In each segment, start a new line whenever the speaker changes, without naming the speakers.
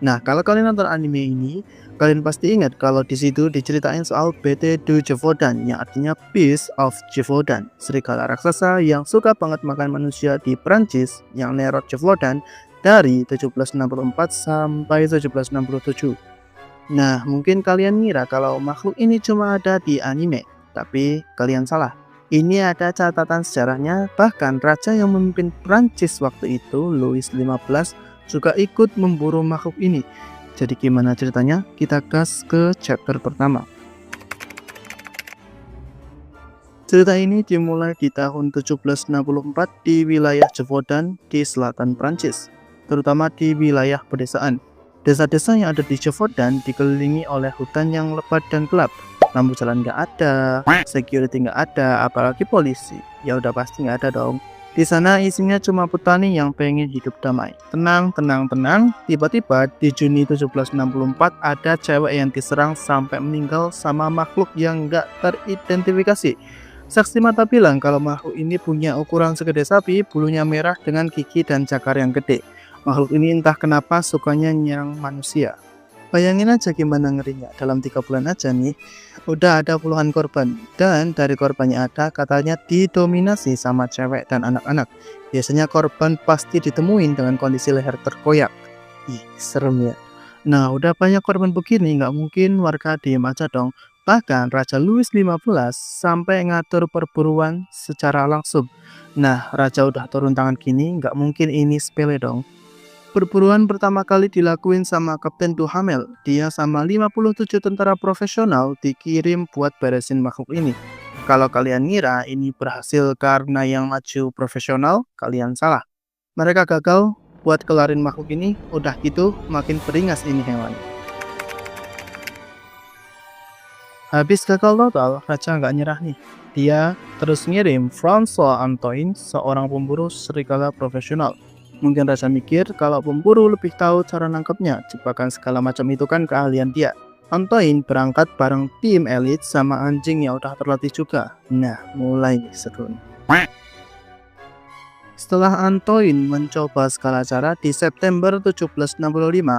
Nah, kalau kalian nonton anime ini, kalian pasti ingat kalau di situ diceritain soal BT Du Jevodan yang artinya Beast of Jevodan, serigala raksasa yang suka banget makan manusia di Prancis yang neror Jevodan dari 1764 sampai 1767. Nah, mungkin kalian ngira kalau makhluk ini cuma ada di anime, tapi kalian salah. Ini ada catatan sejarahnya, bahkan raja yang memimpin Prancis waktu itu, Louis XV, juga ikut memburu makhluk ini. Jadi gimana ceritanya? Kita gas ke chapter pertama. Cerita ini dimulai di tahun 1764 di wilayah Jevodan di selatan Prancis, terutama di wilayah pedesaan. Desa-desa yang ada di Jevodan dikelilingi oleh hutan yang lebat dan gelap. Lampu jalan nggak ada, security nggak ada, apalagi polisi. Ya udah pasti nggak ada dong. Di sana isinya cuma petani yang pengen hidup damai. Tenang, tenang, tenang. Tiba-tiba di Juni 1764 ada cewek yang diserang sampai meninggal sama makhluk yang nggak teridentifikasi. Saksi mata bilang kalau makhluk ini punya ukuran segede sapi, bulunya merah dengan gigi dan cakar yang gede. Makhluk ini entah kenapa sukanya nyerang manusia. Bayangin aja gimana ngerinya, dalam 3 bulan aja nih, udah ada puluhan korban. Dan dari korbannya ada katanya didominasi sama cewek dan anak-anak. Biasanya korban pasti ditemuin dengan kondisi leher terkoyak. Ih, serem ya. Nah, udah banyak korban begini, nggak mungkin warga diem aja dong. Bahkan Raja Louis XV sampai ngatur perburuan secara langsung. Nah, Raja udah turun tangan gini, nggak mungkin ini sepele dong. Perburuan pertama kali dilakuin sama Kapten Duhamel. Dia sama 57 tentara profesional dikirim buat beresin makhluk ini. Kalau kalian ngira ini berhasil karena yang maju profesional, kalian salah. Mereka gagal buat kelarin makhluk ini, udah gitu makin beringas ini hewan. Habis gagal total, Raja nggak nyerah nih. Dia terus ngirim François Antoine, seorang pemburu serigala profesional. Mungkin Raja mikir kalau pemburu lebih tahu cara nangkepnya, jebakan segala macam itu kan keahlian dia. Antoine berangkat bareng tim elit sama anjing yang udah terlatih juga. Nah, mulai nih seru nih. Setelah Antoine mencoba segala cara, di September 1765,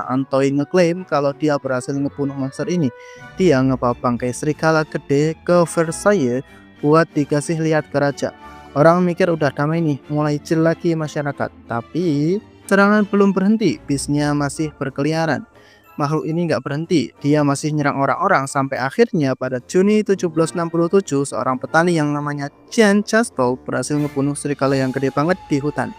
Antoine ngeklaim kalau dia berhasil ngebunuh monster ini. Dia ngebawa bangkai serigala gede ke Versailles buat dikasih lihat ke raja. Orang mikir udah damai nih, mulai chill lagi masyarakat. Tapi serangan belum berhenti, bisnya masih berkeliaran. Makhluk ini nggak berhenti, dia masih nyerang orang-orang sampai akhirnya pada Juni 1767 seorang petani yang namanya Jean Chastel berhasil ngebunuh serigala yang gede banget di hutan.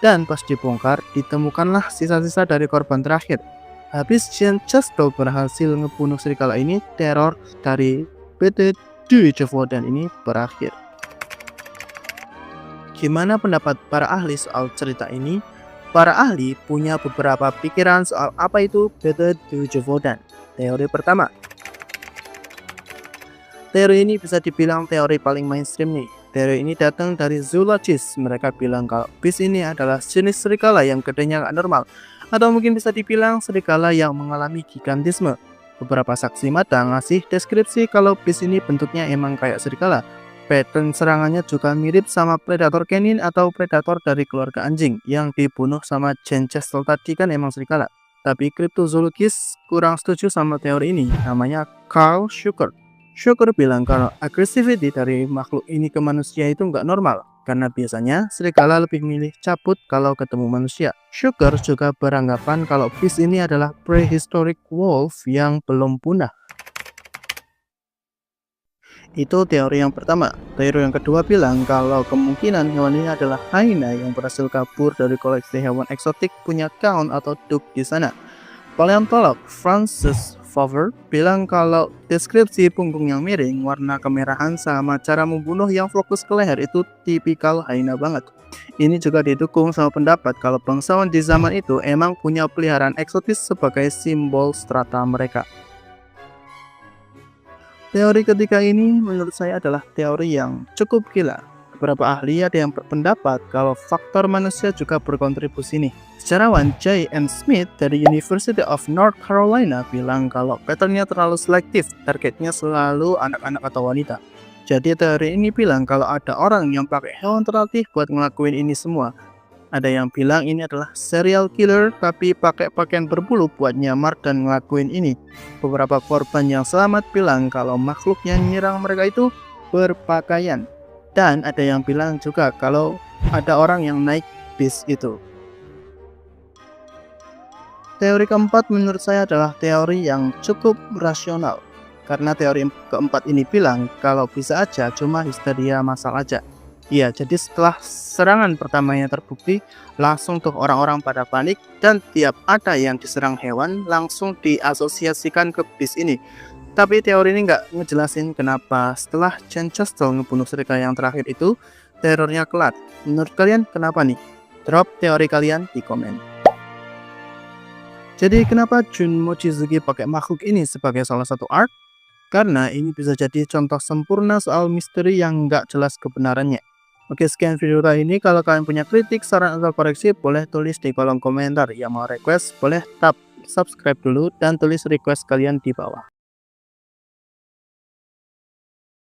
Dan pas dibongkar, ditemukanlah sisa-sisa dari korban terakhir. Habis Jean Chastel berhasil ngebunuh serigala ini, teror dari BT Du Jevodan ini berakhir. Gimana pendapat para ahli soal cerita ini? Para ahli punya beberapa pikiran soal apa itu BT Du Jevodan. Teori pertama. Teori ini bisa dibilang teori paling mainstream nih. Teori ini datang dari zoologist. Mereka bilang kalau beast ini adalah jenis serigala yang gedenya nggak normal. Atau mungkin bisa dibilang serigala yang mengalami gigantisme. Beberapa saksi mata ngasih deskripsi kalau beast ini bentuknya emang kayak serigala. Pattern serangannya juga mirip sama predator canine atau predator dari keluarga anjing yang dibunuh sama Jean Chastel tadi kan emang serigala. Tapi kriptozoologis kurang setuju sama teori ini, namanya Carl Schucker. Schucker bilang kalau agresivity dari makhluk ini ke manusia itu nggak normal, karena biasanya serigala lebih milih cabut kalau ketemu manusia. Schucker juga beranggapan kalau beast ini adalah prehistoric wolf yang belum punah. Itu teori yang pertama. Teori yang kedua bilang kalau kemungkinan hewan ini adalah hyena yang berhasil kabur dari koleksi hewan eksotik punya Count atau Duke di sana. Paleontolog Francis Fauver bilang kalau deskripsi punggung yang miring, warna kemerahan sama cara membunuh yang fokus ke leher itu tipikal hyena banget. Ini juga didukung sama pendapat kalau bangsawan di zaman itu emang punya peliharaan eksotis sebagai simbol strata mereka. Teori ketiga ini menurut saya adalah teori yang cukup gila. Beberapa ahli ada yang berpendapat kalau faktor manusia juga berkontribusi nih. Sejarawan J.N. Smith dari University of North Carolina bilang kalau patternnya terlalu selektif, targetnya selalu anak-anak atau wanita. Jadi teori ini bilang kalau ada orang yang pakai hewan terlatih buat ngelakuin ini semua. Ada yang bilang ini adalah serial killer tapi pakai pakaian berbulu buat nyamar dan ngelakuin ini. Beberapa korban yang selamat bilang kalau makhluk yang menyerang mereka itu berpakaian. Dan ada yang bilang juga kalau ada orang yang naik bis itu. Teori keempat menurut saya adalah teori yang cukup rasional. Karena teori keempat ini bilang kalau bisa aja cuma histeria masal aja. Iya, jadi setelah serangan pertamanya terbukti, langsung tuh orang-orang pada panik dan tiap ada yang diserang hewan langsung diasosiasikan ke bis ini. Tapi teori ini nggak ngejelasin kenapa setelah Jen Chestel ngebunuh serigala yang terakhir itu, terornya kelar. Menurut kalian kenapa nih? Drop teori kalian di komen. Jadi kenapa Jun Mochizuki pakai makhluk ini sebagai salah satu art? Karena ini bisa jadi contoh sempurna soal misteri yang nggak jelas kebenarannya. Oke, sekian video kali ini. Kalau kalian punya kritik, saran, atau koreksi, boleh tulis di kolom komentar. Yang mau request, boleh tap subscribe dulu dan tulis request kalian di bawah.